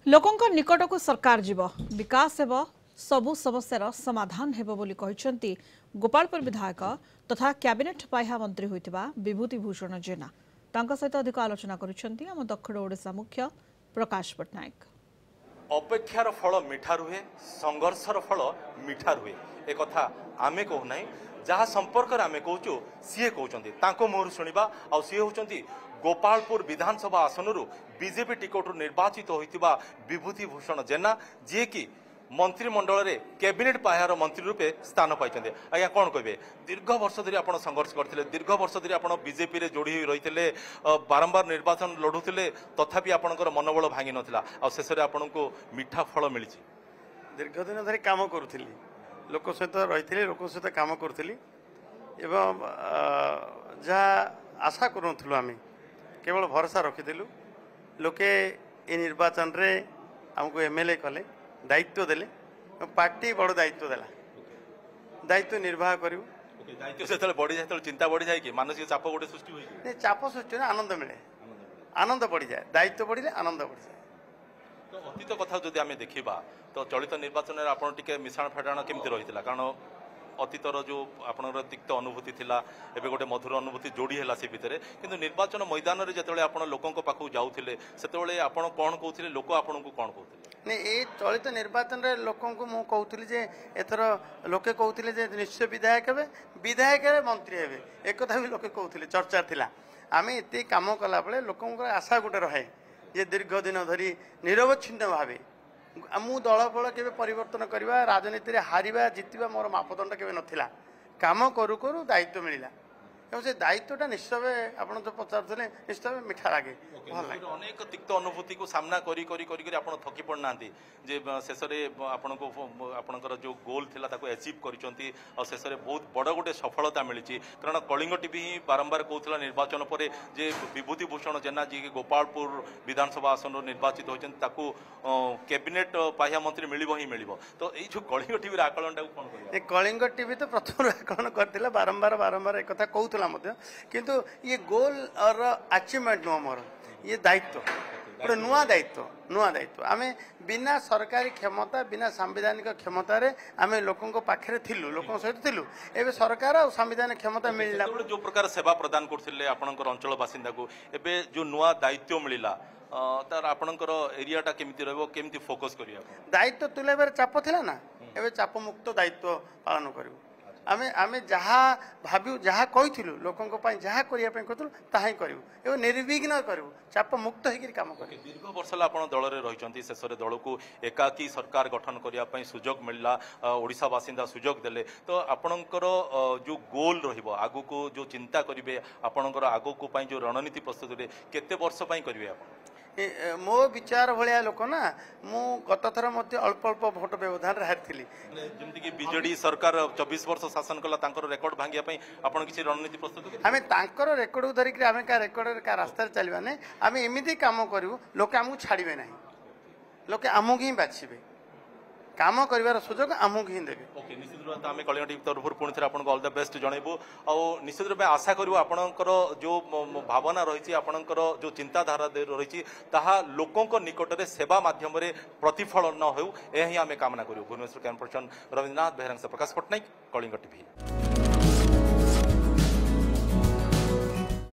लोकंक निकट को सरकार जीव विकास हेब सबु समस्यार समाधान हेब बोली कहिसेंती गोपालपुर विधायक तथा कैबिनेट पाह्या मंत्री होइतिबा विभूति भूषण जेना तांका सहित अधिक आलोचना करिसेंती हम दक्षिण ओडिशा मुख्य प्रकाश पटनायक। अपेक्षार फल मिठा रुहे संघर्षर फल मिठा रुहे एक कथा आमे कहू ना जहाँ संपर्क आमे कहूँ सी कहते मुहर शुणा आ सी होती गोपालपुर विधानसभा आसन बीजेपी टिकट निर्वाचित होता विभूति भूषण जेना जी कि मंत्रिमंडल रे कैबिनेट पाह्यार मंत्री रूपे स्थान पाई। आज्ञा कौन कहे दीर्घ वर्ष धरी आप संघर्ष करते दीर्घ वर्ष धरी आप बीजेपी रे जोड़ी रही बारंबार निर्वाचन लड़ुले तथापि आपंकर मनोबल भांगी नाला शेष में आपन को मिठा फल मिली। दीर्घ दिन धरी काम करुली लोक सहित रही लोक सहित काम करुली जहाँ आशा करूँ आम केवल भरोसा रखीलु लोके ये निर्वाचन रे आमको एमएलए कले दायित्व देले पार्टी बड़ दायित्व देला दायित्व निर्वाह करू दायित्व से बढ़ी जाए चिंता बढ़ी जाए कि मानसिक चाप गोटे सृष्टि हुए चाप सृष्टि आनंद मिले आनंद बढ़ी जाए दायित्व बढ़िले आनंद बढ़ी जाए। तो अतीत कथा जदि आम देखा तो चलित निर्वाचन में आपड़ टे मिशाण फेटाण केमती रही कारण अतीतर जो आपनर तिक्त अनुभूति थिला एबे गोटे मधुर अनुभूति जोड़ी है से भितर किंतु निर्वाचन मैदान में जिते आप लोकों पाखु जाऊे से आपड़ कौन कहते लोक आपन को कौन कहते नहीं ये चलित निर्वाचन रे लोकों को मु कहूली जे एथर लोके कहते जे निश्चय विधायक हे विधायक मंत्री हे एक कथा भी लोके कहते चर्चा थिला आम एत कम कला बेले लोकों आशा गोटे रहे जे दीर्घ दिन धरी निरवच्छिन्न भावे मु दल फल के परिवर्तन करवा राजनीति रे हारिबा जितिबा मोर मापदंड केवे नथिला काम करू करू दायित्व मिलिला से दायित्वटा निश्चय आप जो पचारे निश्चय मीठा लगे अनेक तिक्त अनुभूति को सामना करी करी करी करी आपण थकी पड़ना जे शेष में आपण को आपणकर जो गोल थिला ताको अचीव करिसंती और शेष में बहुत बड़ गोटे सफलता मिली कारण कलिंग टीवी ही बारंबार कहूला निर्वाचन पर जे विभूति भूषण जेना जी गोपालपुर विधानसभा आसन निर्वाचित होती कैबिनेट पाह्या मंत्री मिलिबो ही मिलिबो तो ये जो कलिंग टीवी आकलन कौन कर कलिंग टीवी तो प्रथम आकलन करथिला बारंबार बारंबार एक कथा कहूला किंतु ये गोल और अचीवमेंट नुह मोर ये दायित्व गोटे नुआ दायित्व आम बिना सरकारी क्षमता बिना संवैधानिक क्षमता रे आम लोकों पाखे थिलु लोकों सहित थिलु एबे सरकार और संवैधानिक क्षमता मिलला जो प्रकार सेवा प्रदान करथिले आपनकर अंचल बासिंदा को एबे जो नुआ दायित्व मिलिला तार आपनकर एरियाटा केमिति रहबो केमिति फोकस करिया दायित्व तुलेबार चाप थिला ना एबे चाप मुक्त दायित्व पालन करिवो आमे आमे जहाँ भाव जहाँ कही लोकों जहाँ करने ताही करूँ निर्विघ्न करूँ चाप मुक्त होकर कम कर दीर्घ वर्ष आप दल में रही शेष में दल को एकाकी सरकार गठन करने सुजोग मिलला ओडिशा बासिंदा सुजोग देले तो आपणकर जो गोल रगू को जो चिंता करेंगे आपणकर आगू जो रणनीति प्रस्तुत केते वर्ष करेंगे आप मो विचार भाया लोक ना मु गत थर अल्प अल्प भोट व्यवधान हारी जमीक बीजेडी सरकार 24 वर्ष शासन कला रेकर्ड भांगे आप किसी रणनीति प्रस्तुत आम तर रेकर्ड को धरिक आम क्या रेकर्ड क्या रास्तार चलवा ना आम एमती कम करूँ लोक आमको छाड़े ना लोके आमको ही बाछे काम कर सुजोग आमको ही देवे। ओके निश्चित रूप आम कलिंग टीवी तरफ पुणी थे आपको ऑल द बेस्ट जनइबू आ निश्चित रूप आशा करूँ आपणकर जो भावना रही आपणकर जो चिंताधारा रही ताहा लोकों निकट में सेवा माध्यम प्रतिफलन न हो यह आम कामना करूँ। भुवनेश्वर कैमरा पर्सन रवींद्रनाथ बेहरा प्रकाश पट्टनायक कलिंग टीवी।